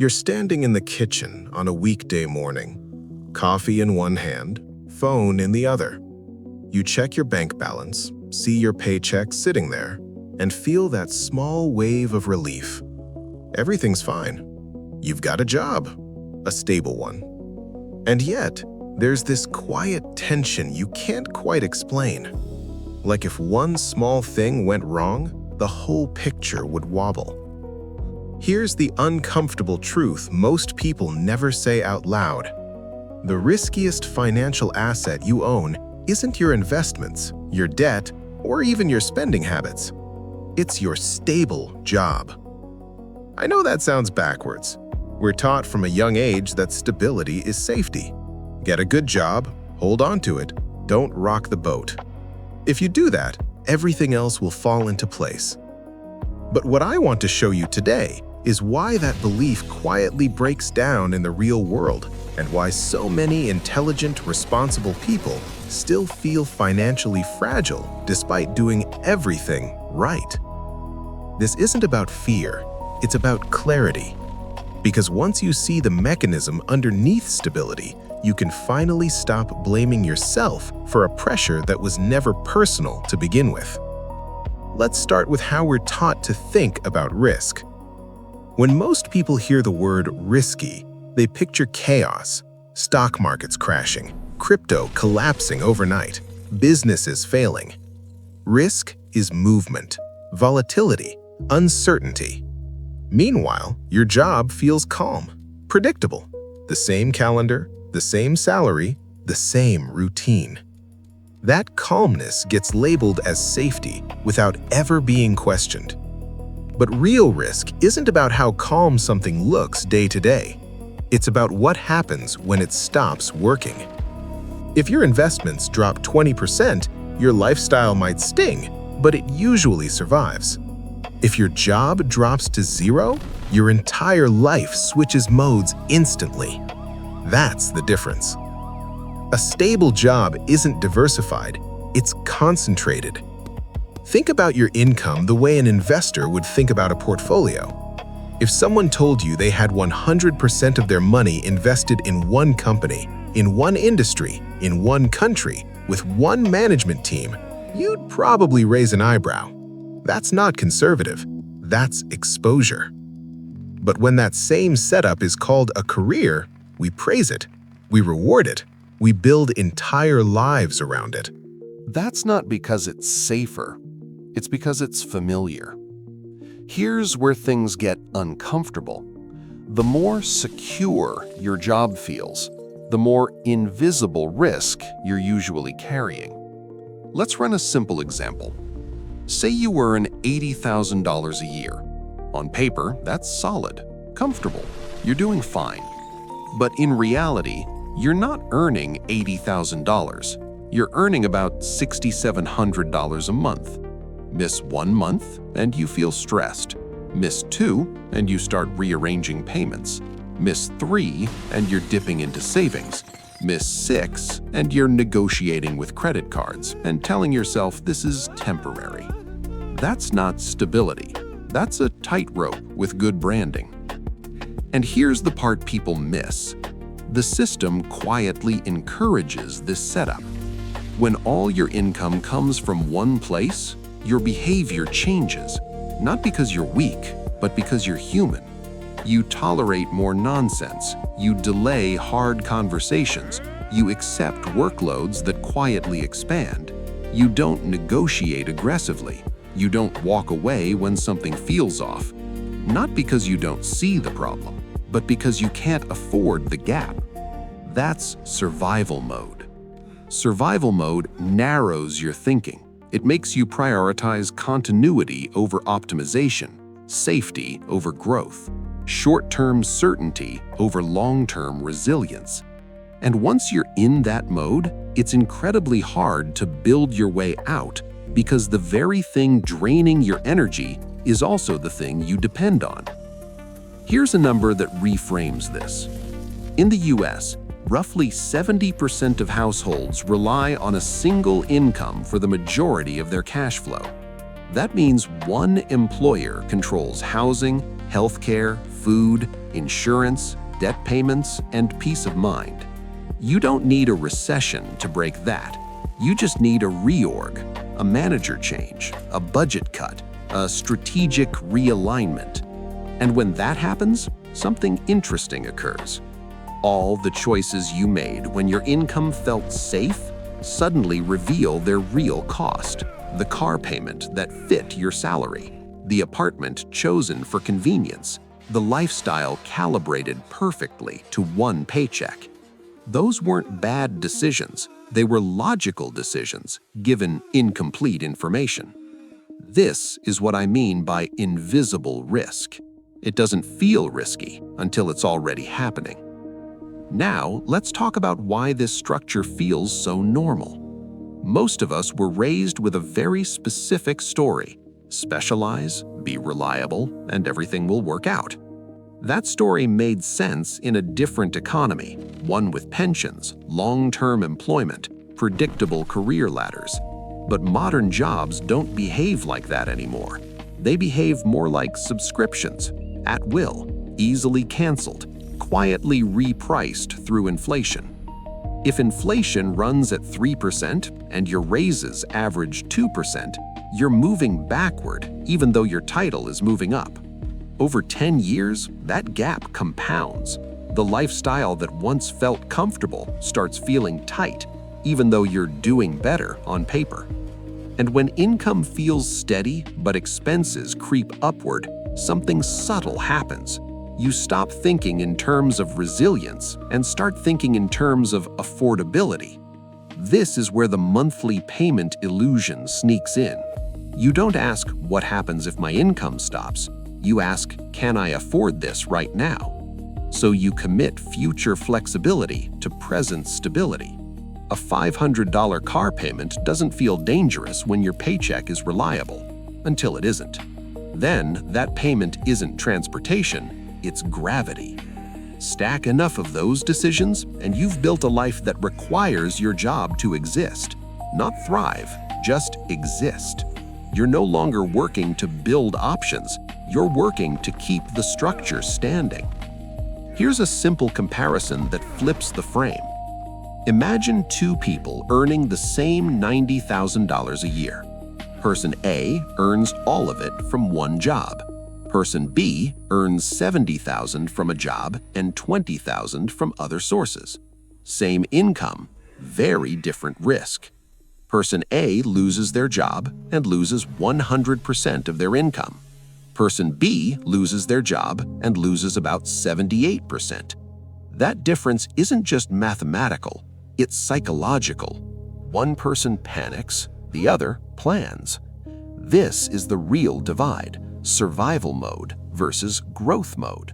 You're standing in the kitchen on a weekday morning, coffee in one hand, phone in the other. You check your bank balance, see your paycheck sitting there, and feel that small wave of relief. Everything's fine. You've got a job, a stable one. And yet, there's this quiet tension you can't quite explain. Like if one small thing went wrong, the whole picture would wobble. Here's the uncomfortable truth most people never say out loud. The riskiest financial asset you own isn't your investments, your debt, or even your spending habits. It's your stable job. I know that sounds backwards. We're taught from a young age that stability is safety. Get a good job, hold on to it, don't rock the boat. If you do that, everything else will fall into place. But what I want to show you today is why that belief quietly breaks down in the real world and why so many intelligent, responsible people still feel financially fragile despite doing everything right. This isn't about fear, it's about clarity. Because once you see the mechanism underneath stability, you can finally stop blaming yourself for a pressure that was never personal to begin with. Let's start with how we're taught to think about risk. When most people hear the word risky, they picture chaos, stock markets crashing, crypto collapsing overnight, businesses failing. Risk is movement, volatility, uncertainty. Meanwhile, your job feels calm, predictable. The same calendar, the same salary, the same routine. That calmness gets labeled as safety without ever being questioned. But real risk isn't about how calm something looks day to day. It's about what happens when it stops working. If your investments drop 20%, your lifestyle might sting, but it usually survives. If your job drops to zero, your entire life switches modes instantly. That's the difference. A stable job isn't diversified, it's concentrated. Think about your income the way an investor would think about a portfolio. If someone told you they had 100% of their money invested in one company, in one industry, in one country, with one management team, you'd probably raise an eyebrow. That's not conservative, that's exposure. But when that same setup is called a career, we praise it, we reward it, we build entire lives around it. That's not because it's safer, it's because it's familiar. Here's where things get uncomfortable. The more secure your job feels, the more invisible risk you're usually carrying. Let's run a simple example. Say you earn $80,000 a year. On paper, that's solid, comfortable, you're doing fine. But in reality, you're not earning $80,000. You're earning about $6,700 a month. Miss 1 month, and you feel stressed. Miss 2, and you start rearranging payments. Miss 3, and you're dipping into savings. Miss 6, and you're negotiating with credit cards and telling yourself this is temporary. That's not stability. That's a tightrope with good branding. And here's the part people miss. The system quietly encourages this setup. When all your income comes from one place, your behavior changes, not because you're weak, but because you're human. You tolerate more nonsense, you delay hard conversations, you accept workloads that quietly expand. You don't negotiate aggressively, you don't walk away when something feels off. Not because you don't see the problem, but because you can't afford the gap. That's survival mode. Survival mode narrows your thinking. It makes you prioritize continuity over optimization, safety over growth, short-term certainty over long-term resilience. And once you're in that mode, it's incredibly hard to build your way out because the very thing draining your energy is also the thing you depend on. Here's a number that reframes this. In the US, roughly 70% of households rely on a single income for the majority of their cash flow. That means one employer controls housing, healthcare, food, insurance, debt payments, and peace of mind. You don't need a recession to break that. You just need a reorg, a manager change, a budget cut, a strategic realignment. And when that happens, something interesting occurs. All the choices you made when your income felt safe suddenly reveal their real cost. The car payment that fit your salary, the apartment chosen for convenience, the lifestyle calibrated perfectly to one paycheck. Those weren't bad decisions, they were logical decisions given incomplete information. This is what I mean by invisible risk. It doesn't feel risky until it's already happening. Now, let's talk about why this structure feels so normal. Most of us were raised with a very specific story. Specialize, be reliable, and everything will work out. That story made sense in a different economy, one with pensions, long-term employment, predictable career ladders. But modern jobs don't behave like that anymore. They behave more like subscriptions, at will, easily canceled, quietly repriced through inflation. If inflation runs at 3% and your raises average 2%, you're moving backward even though your title is moving up. Over 10 years, that gap compounds. The lifestyle that once felt comfortable starts feeling tight, even though you're doing better on paper. And when income feels steady but expenses creep upward, something subtle happens. You stop thinking in terms of resilience and start thinking in terms of affordability. This is where the monthly payment illusion sneaks in. You don't ask, what happens if my income stops? You ask, can I afford this right now? So you commit future flexibility to present stability. A $500 car payment doesn't feel dangerous when your paycheck is reliable, until it isn't. Then, that payment isn't transportation, it's gravity. Stack enough of those decisions, and you've built a life that requires your job to exist. Not thrive, just exist. You're no longer working to build options, you're working to keep the structure standing. Here's a simple comparison that flips the frame. Imagine two people earning the same $90,000 a year. Person A earns all of it from one job. Person B earns $70,000 from a job and $20,000 from other sources. Same income, very different risk. Person A loses their job and loses 100% of their income. Person B loses their job and loses about 78%. That difference isn't just mathematical, it's psychological. One person panics, the other plans. This is the real divide, survival mode versus growth mode.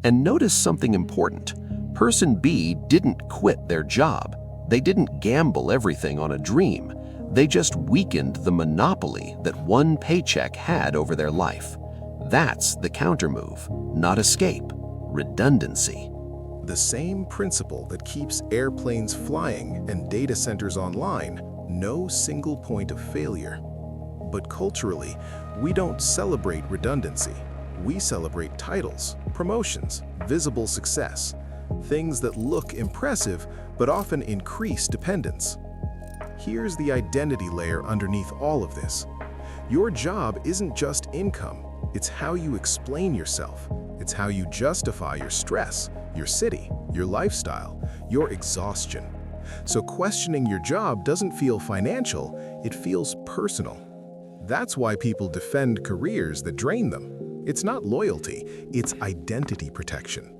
And notice something important. Person B didn't quit their job. They didn't gamble everything on a dream. They just weakened the monopoly that one paycheck had over their life. That's the countermove, not escape, redundancy. The same principle that keeps airplanes flying and data centers online, no single point of failure. But culturally, we don't celebrate redundancy. We celebrate titles, promotions, visible success, things that look impressive but often increase dependence. Here's the identity layer underneath all of this. Your job isn't just income, it's how you explain yourself. It's how you justify your stress, your city, your lifestyle, your exhaustion. So questioning your job doesn't feel financial, it feels personal. That's why people defend careers that drain them. It's not loyalty, it's identity protection.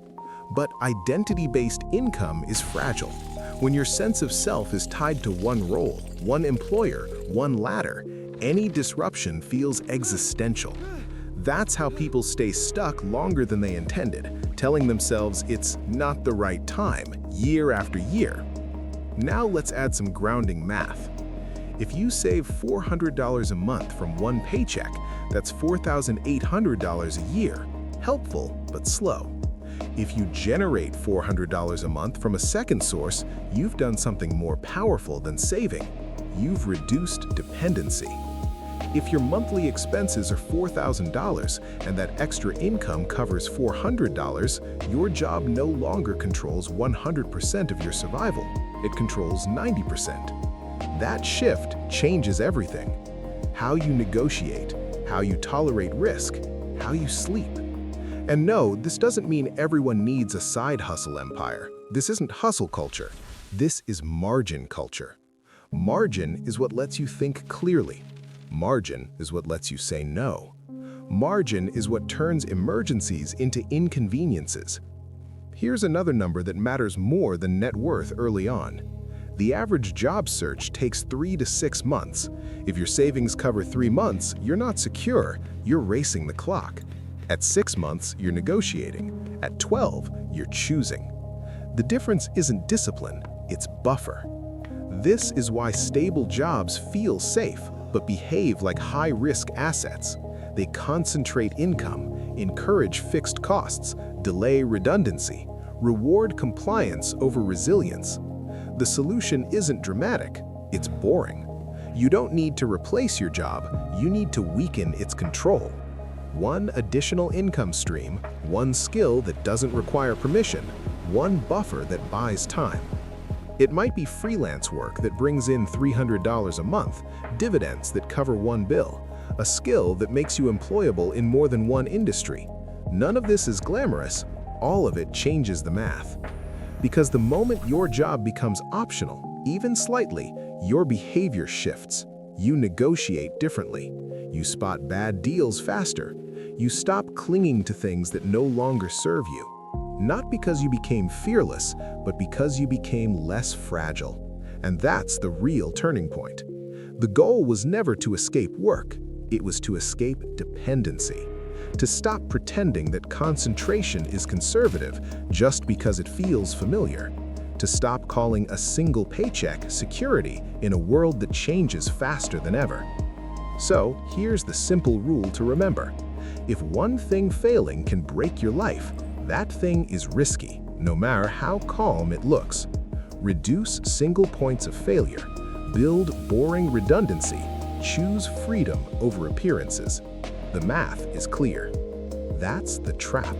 But identity-based income is fragile. When your sense of self is tied to one role, one employer, one ladder, any disruption feels existential. That's how people stay stuck longer than they intended, telling themselves it's not the right time, year after year. Now let's add some grounding math. If you save $400 a month from one paycheck, that's $4,800 a year. Helpful, but slow. If you generate $400 a month from a second source, you've done something more powerful than saving. You've reduced dependency. If your monthly expenses are $4,000 and that extra income covers $400, your job no longer controls 100% of your survival. It controls 90%. That shift changes everything. How you negotiate, how you tolerate risk, how you sleep. And no, this doesn't mean everyone needs a side hustle empire. This isn't hustle culture. This is margin culture. Margin is what lets you think clearly. Margin is what lets you say no. Margin is what turns emergencies into inconveniences. Here's another number that matters more than net worth early on. The average job search takes 3 to 6 months. If your savings cover 3 months, you're not secure, you're racing the clock. At 6 months, you're negotiating. At 12, you're choosing. The difference isn't discipline, it's buffer. This is why stable jobs feel safe, but behave like high-risk assets. They concentrate income, encourage fixed costs, delay redundancy, reward compliance over resilience. The solution isn't dramatic, it's boring. You don't need to replace your job, you need to weaken its control. One additional income stream, one skill that doesn't require permission, one buffer that buys time. It might be freelance work that brings in $300 a month, dividends that cover one bill, a skill that makes you employable in more than one industry. None of this is glamorous, all of it changes the math. Because the moment your job becomes optional, even slightly, your behavior shifts. You negotiate differently. You spot bad deals faster. You stop clinging to things that no longer serve you. Not because you became fearless, but because you became less fragile. And that's the real turning point. The goal was never to escape work. It was to escape dependency. To stop pretending that concentration is conservative just because it feels familiar. To stop calling a single paycheck security in a world that changes faster than ever. So, here's the simple rule to remember. If one thing failing can break your life, that thing is risky, no matter how calm it looks. Reduce single points of failure. Build boring redundancy. Choose freedom over appearances. The math is clear. That's the trap.